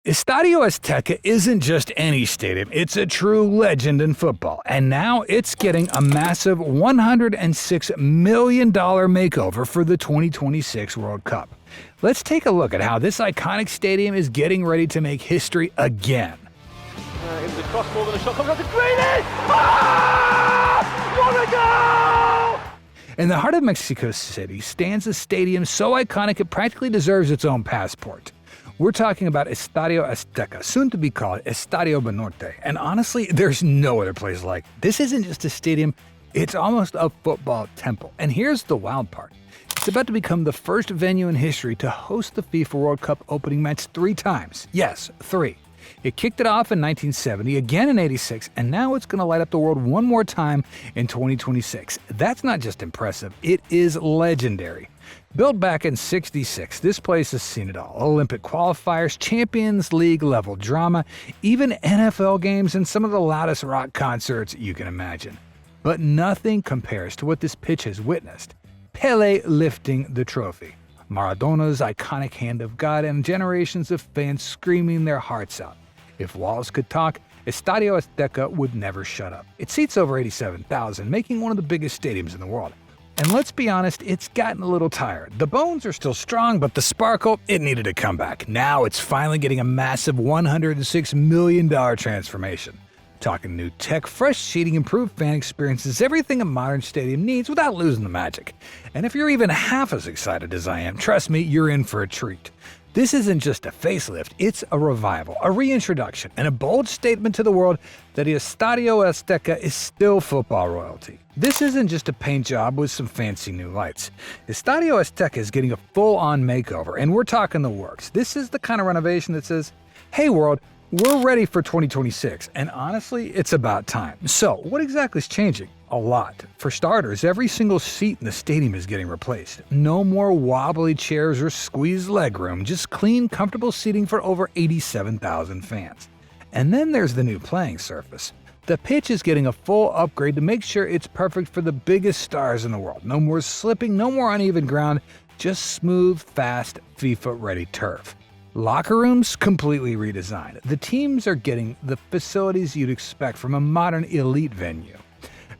Estadio Azteca isn't just any stadium, it's a true legend in football. And now it's getting a massive $106 million makeover for the 2026 World Cup. Let's take a look at how this iconic stadium is getting ready to make history again. Into the crossball and a shot comes out to Greenish! Ah! What a goal! In the heart of Mexico City stands a stadium so iconic it practically deserves its own passport. We're talking about Estadio Azteca, soon to be called Estadio Banorte. And honestly, there's no other place like it. This isn't just a stadium, it's almost a football temple. And here's the wild part. It's about to become the first venue in history to host the FIFA World Cup opening match 3 times. Yes, 3. It kicked it off in 1970, again in 86, and now it's going to light up the world one more time in 2026. That's not just impressive, it is legendary. Built back in '66, this place has seen it all. Olympic qualifiers, Champions League level drama, even NFL games, and some of the loudest rock concerts you can imagine. But nothing compares to what this pitch has witnessed. Pelé lifting the trophy, Maradona's iconic hand of God, and generations of fans screaming their hearts out. If walls could talk, Estadio Azteca would never shut up. It seats over 87,000, making one of the biggest stadiums in the world. And let's be honest, it's gotten a little tired. The bones are still strong, but the sparkle, it needed to come back. Now it's finally getting a massive $106 million transformation. Talking new tech, fresh seating, improved fan experiences, everything a modern stadium needs without losing the magic. And if you're even half as excited as I am, trust me, you're in for a treat. This isn't just a facelift, it's a revival, a reintroduction, and a bold statement to the world that Estadio Azteca is still football royalty. This isn't just a paint job with some fancy new lights. Estadio Azteca is getting a full-on makeover, and we're talking the works. This is the kind of renovation that says, hey world, we're ready for 2026, and honestly, it's about time. So, what exactly is changing? A lot. For starters, every single seat in the stadium is getting replaced. No more wobbly chairs or squeezed legroom, just clean, comfortable seating for over 87,000 fans. And then there's the new playing surface. The pitch is getting a full upgrade to make sure it's perfect for the biggest stars in the world. No more slipping, no more uneven ground, just smooth, fast, FIFA-ready turf. Locker rooms completely redesigned. The teams are getting the facilities you'd expect from a modern elite venue.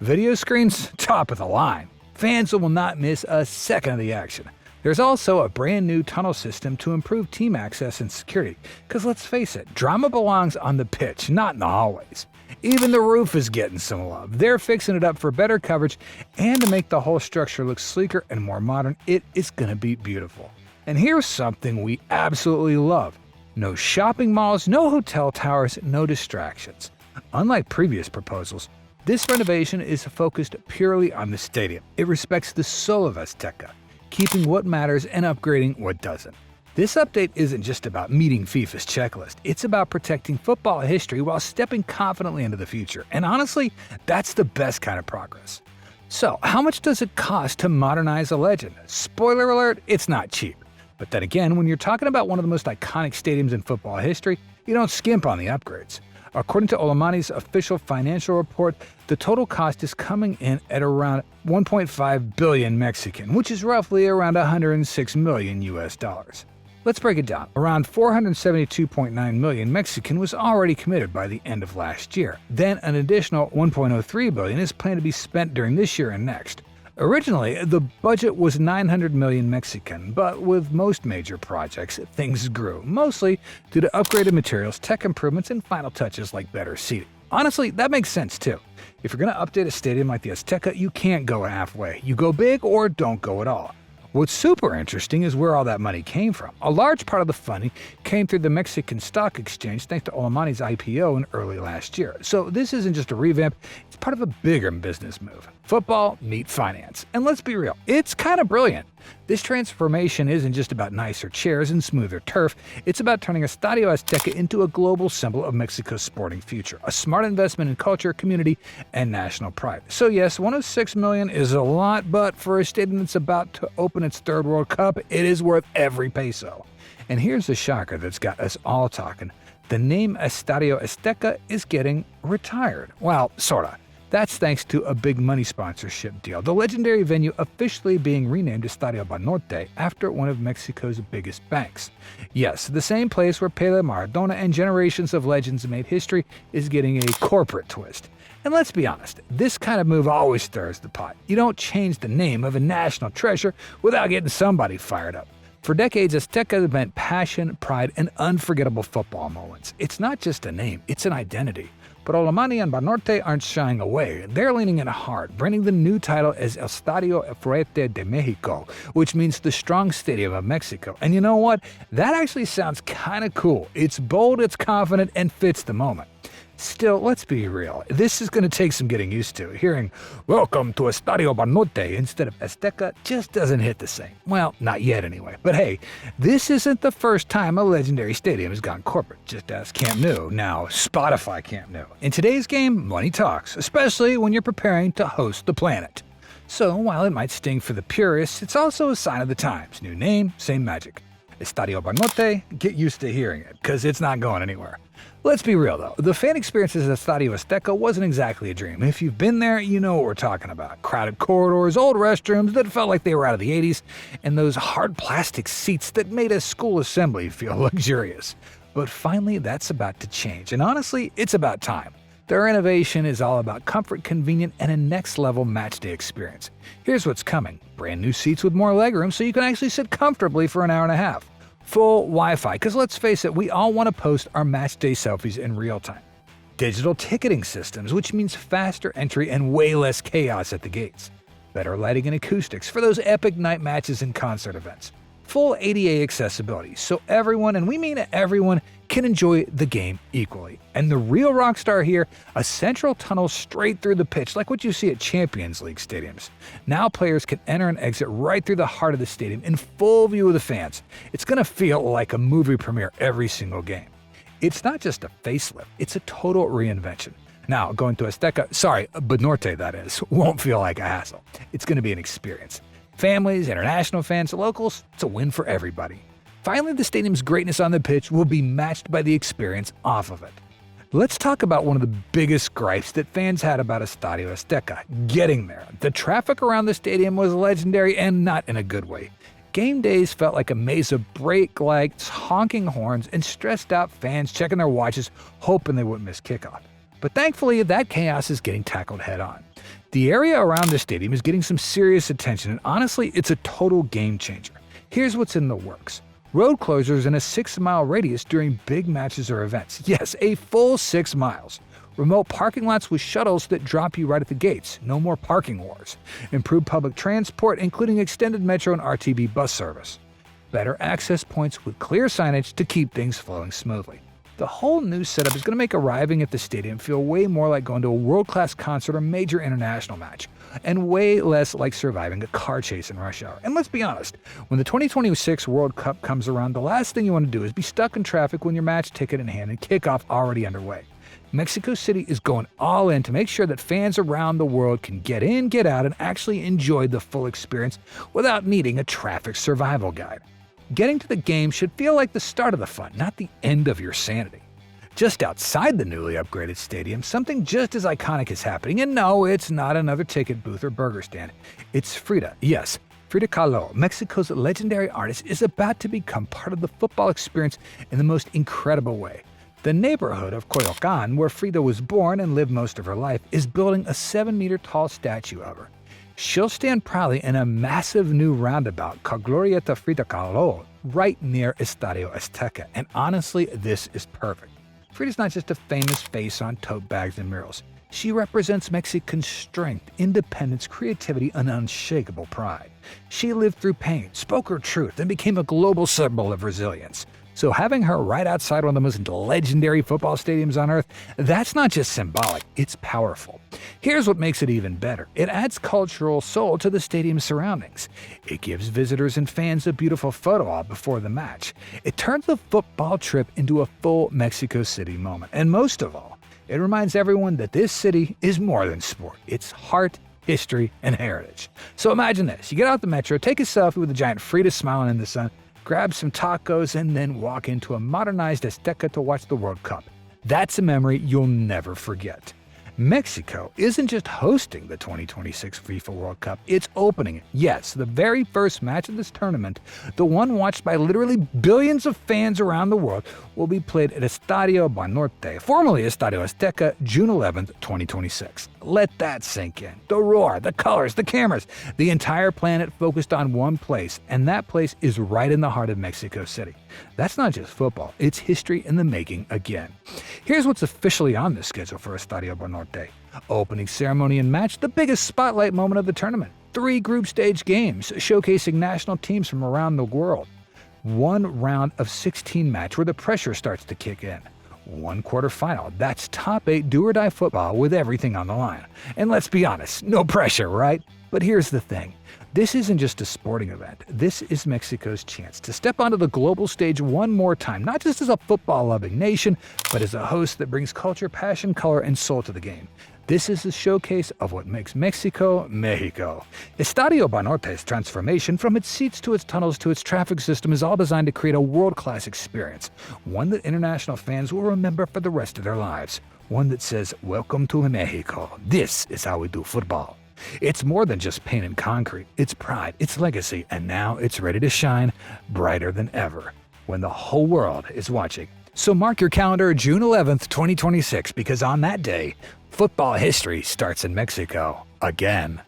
Video screens, top of the line. Fans will not miss a second of the action. There's also a brand new tunnel system to improve team access and security. Because let's face it, drama belongs on the pitch, not in the hallways. Even the roof is getting some love. They're fixing it up for better coverage and to make the whole structure look sleeker and more modern. It is going to be beautiful. And here's something we absolutely love. No shopping malls, no hotel towers, no distractions. Unlike previous proposals, this renovation is focused purely on the stadium. It respects the soul of Azteca, keeping what matters and upgrading what doesn't. This update isn't just about meeting FIFA's checklist, it's about protecting football history while stepping confidently into the future. And honestly, that's the best kind of progress. So, how much does it cost to modernize a legend? Spoiler alert, it's not cheap. But then again, when you're talking about one of the most iconic stadiums in football history, you don't skimp on the upgrades. According to Ollamani's official financial report, the total cost is coming in at around 1.5 billion Mexican, which is roughly around 106 million US dollars. Let's break it down. Around 472.9 million Mexican was already committed by the end of last year. Then an additional 1.03 billion is planned to be spent during this year and next. Originally, the budget was 900 million Mexican, but with most major projects, things grew, mostly due to upgraded materials, tech improvements, and final touches like better seating. Honestly, that makes sense too. If you're going to update a stadium like the Azteca, you can't go halfway. You go big or don't go at all. What's super interesting is where all that money came from. A large part of the funding came through the Mexican Stock Exchange thanks to Ollamani's IPO in early last year. So this isn't just a revamp, it's part of a bigger business move. Football meet finance. And let's be real, it's kind of brilliant. This transformation isn't just about nicer chairs and smoother turf, it's about turning Estadio Azteca into a global symbol of Mexico's sporting future, a smart investment in culture, community, and national pride. So yes, 106 million is a lot, but for a stadium that's about to open its 3rd World Cup, it is worth every peso. And here's the shocker that's got us all talking. The name Estadio Azteca is getting retired. Well, sorta. That's thanks to a big money sponsorship deal, the legendary venue officially being renamed Estadio Banorte after one of Mexico's biggest banks. Yes, the same place where Pele, Maradona, and generations of legends made history is getting a corporate twist. And let's be honest, this kind of move always stirs the pot. You don't change the name of a national treasure without getting somebody fired up. For decades, Azteca meant passion, pride, and unforgettable football moments. It's not just a name, it's an identity. But Ollamani and Banorte aren't shying away. They're leaning in hard, branding the new title as Estadio Fuerte de Mexico, which means the strong stadium of Mexico. And you know what? That actually sounds kind of cool. It's bold, it's confident, and fits the moment. Still, let's be real. This is going to take some getting used to. Hearing, "Welcome to Estadio Banorte" instead of Azteca just doesn't hit the same. Well, not yet anyway. But hey, this isn't the first time a legendary stadium has gone corporate. Just ask Camp Nou, now Spotify Camp Nou. In today's game, money talks, especially when you're preparing to host the planet. So while it might sting for the purists, it's also a sign of the times. New name, same magic. Estadio Banorte, get used to hearing it, because it's not going anywhere. Let's be real though, the fan experience at Estadio Azteca wasn't exactly a dream. If you've been there, you know what we're talking about. Crowded corridors, old restrooms that felt like they were out of the 80s, and those hard plastic seats that made a school assembly feel luxurious. But finally, that's about to change, and honestly, it's about time. Their renovation is all about comfort, convenience, and a next-level matchday experience. Here's what's coming. Brand new seats with more legroom so you can actually sit comfortably for an hour and a half. Full Wi-Fi, because let's face it, we all want to post our matchday selfies in real time. Digital ticketing systems, which means faster entry and way less chaos at the gates. Better lighting and acoustics for those epic night matches and concert events. Full ADA accessibility, so everyone, and we mean everyone, can enjoy the game equally. And the real rock star here, a central tunnel straight through the pitch, like what you see at Champions League stadiums. Now players can enter and exit right through the heart of the stadium in full view of the fans. It's going to feel like a movie premiere every single game. It's not just a facelift, it's a total reinvention. Now, going to Banorte that is, won't feel like a hassle. It's going to be an experience. Families, international fans, locals, it's a win for everybody. Finally, the stadium's greatness on the pitch will be matched by the experience off of it. Let's talk about one of the biggest gripes that fans had about Estadio Azteca, getting there. The traffic around the stadium was legendary and not in a good way. Game days felt like a maze of brake lights, honking horns, and stressed out fans checking their watches, hoping they wouldn't miss kickoff. But thankfully, that chaos is getting tackled head on. The area around the stadium is getting some serious attention, and honestly, it's a total game changer. Here's what's in the works. Road closures in a 6-mile radius during big matches or events. Yes, a full 6 miles. Remote parking lots with shuttles that drop you right at the gates. No more parking wars. Improved public transport, including extended metro and RTB bus service. Better access points with clear signage to keep things flowing smoothly. The whole new setup is going to make arriving at the stadium feel way more like going to a world-class concert or major international match, and way less like surviving a car chase in rush hour. And let's be honest, when the 2026 World Cup comes around, the last thing you want to do is be stuck in traffic when your match ticket in hand and kickoff already underway. Mexico City is going all in to make sure that fans around the world can get in, get out, and actually enjoy the full experience without needing a traffic survival guide. Getting to the game should feel like the start of the fun, not the end of your sanity. Just outside the newly upgraded stadium, something just as iconic is happening, and no, it's not another ticket booth or burger stand. It's Frida. Yes, Frida Kahlo, Mexico's legendary artist, is about to become part of the football experience in the most incredible way. The neighborhood of Coyoacan, where Frida was born and lived most of her life, is building a 7-meter-tall statue of her. She'll stand proudly in a massive new roundabout called Glorieta Frida Kahlo, right near Estadio Azteca, and honestly, this is perfect. Frida's not just a famous face on tote bags and murals. She represents Mexican strength, independence, creativity, and unshakable pride. She lived through pain, spoke her truth, and became a global symbol of resilience. So having her right outside one of the most legendary football stadiums on earth, that's not just symbolic, it's powerful. Here's what makes it even better. It adds cultural soul to the stadium's surroundings. It gives visitors and fans a beautiful photo op before the match. It turns the football trip into a full Mexico City moment. And most of all, it reminds everyone that this city is more than sport. It's heart, history, and heritage. So imagine this. You get out the metro, take a selfie with a giant Frida smiling in the sun, grab some tacos, and then walk into a modernized Azteca to watch the World Cup. That's a memory you'll never forget. Mexico isn't just hosting the 2026 FIFA World Cup, it's opening it. Yes, the very first match of this tournament, the one watched by literally billions of fans around the world, will be played at Estadio Banorte, formerly Estadio Azteca, June 11, 2026. Let that sink in. The roar, the colors, the cameras, the entire planet focused on one place, and that place is right in the heart of Mexico City. That's not just football, it's history in the making again. Here's what's officially on the schedule for Estadio Banorte. Opening ceremony and match, the biggest spotlight moment of the tournament. 3 group stage games showcasing national teams from around the world. 1 round of 16 match where the pressure starts to kick in. 1 quarterfinal, that's top 8 do-or-die football with everything on the line. And let's be honest, no pressure, right? But here's the thing. This isn't just a sporting event. This is Mexico's chance to step onto the global stage one more time, not just as a football-loving nation, but as a host that brings culture, passion, color, and soul to the game. This is a showcase of what makes Mexico, Mexico. Estadio Banorte's transformation from its seats to its tunnels to its traffic system is all designed to create a world-class experience, one that international fans will remember for the rest of their lives, one that says, "Welcome to Mexico. This is how we do football." It's more than just paint and concrete. It's pride, it's legacy, and now it's ready to shine brighter than ever when the whole world is watching. So mark your calendar June 11th, 2026, because on that day, football history starts in Mexico again.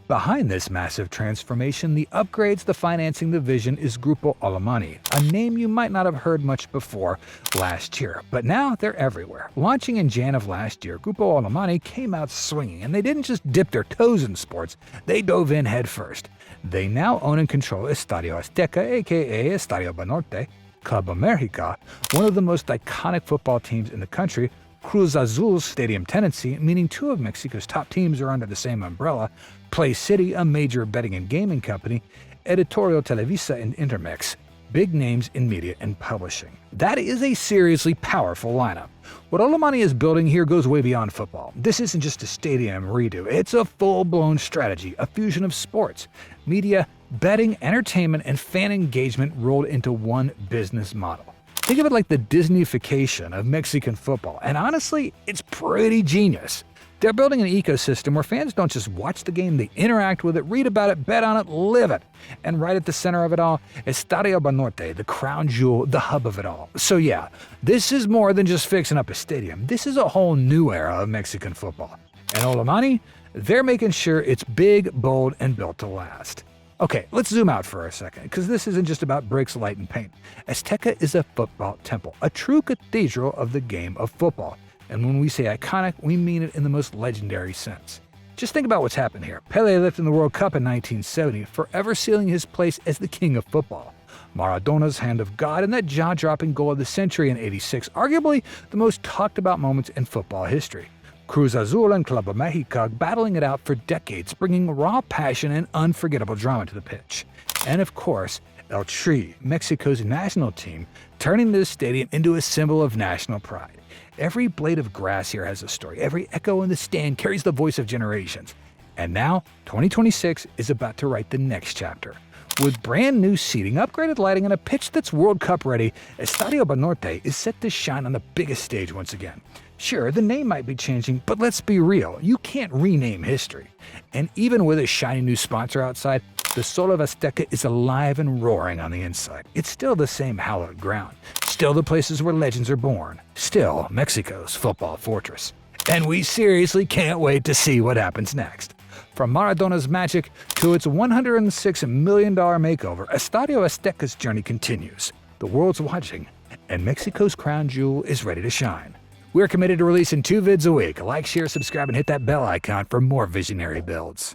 Behind this massive transformation, the upgrades, the financing, the vision is Grupo Ollamani, a name you might not have heard much before last year, but now they're everywhere. Launching in Jan of last year, Grupo Ollamani came out swinging, and they didn't just dip their toes in sports, they dove in head first. They now own and control Estadio Azteca, aka Estadio Banorte, Club America, one of the most iconic football teams in the country, Cruz Azul's stadium tenancy, meaning 2 of Mexico's top teams are under the same umbrella, Play City, a major betting and gaming company, Editorial Televisa and Intermex, big names in media and publishing. That is a seriously powerful lineup. What Ollamani is building here goes way beyond football. This isn't just a stadium redo, it's a full-blown strategy, a fusion of sports, media, betting, entertainment, and fan engagement rolled into one business model. Think of it like the Disneyfication of Mexican football, and honestly, it's pretty genius. They're building an ecosystem where fans don't just watch the game, they interact with it, read about it, bet on it, live it. And right at the center of it all, Estadio Banorte, the crown jewel, the hub of it all. So yeah, this is more than just fixing up a stadium. This is a whole new era of Mexican football. And Ollamani, they're making sure it's big, bold, and built to last. Okay, let's zoom out for a second, because this isn't just about bricks, light, and paint. Azteca is a football temple, a true cathedral of the game of football. And when we say iconic, we mean it in the most legendary sense. Just think about what's happened here. Pelé lifting the World Cup in 1970, forever sealing his place as the king of football. Maradona's hand of God and that jaw-dropping goal of the century in '86, arguably the most talked about moments in football history. Cruz Azul and Club America battling it out for decades, bringing raw passion and unforgettable drama to the pitch. And of course, El Tri, Mexico's national team, turning this stadium into a symbol of national pride. Every blade of grass here has a story. Every echo in the stand carries the voice of generations. And now, 2026 is about to write the next chapter. With brand new seating, upgraded lighting, and a pitch that's World Cup ready, Estadio Banorte is set to shine on the biggest stage once again. Sure, the name might be changing, but let's be real, you can't rename history. And even with a shiny new sponsor outside, the soul of Azteca is alive and roaring on the inside. It's still the same hallowed ground, still the places where legends are born, still Mexico's football fortress. And we seriously can't wait to see what happens next. From Maradona's magic to its $106 million makeover, Estadio Azteca's journey continues. The world's watching, and Mexico's crown jewel is ready to shine. We're committed to releasing 2 vids a week. Like, share, subscribe, and hit that bell icon for more visionary builds.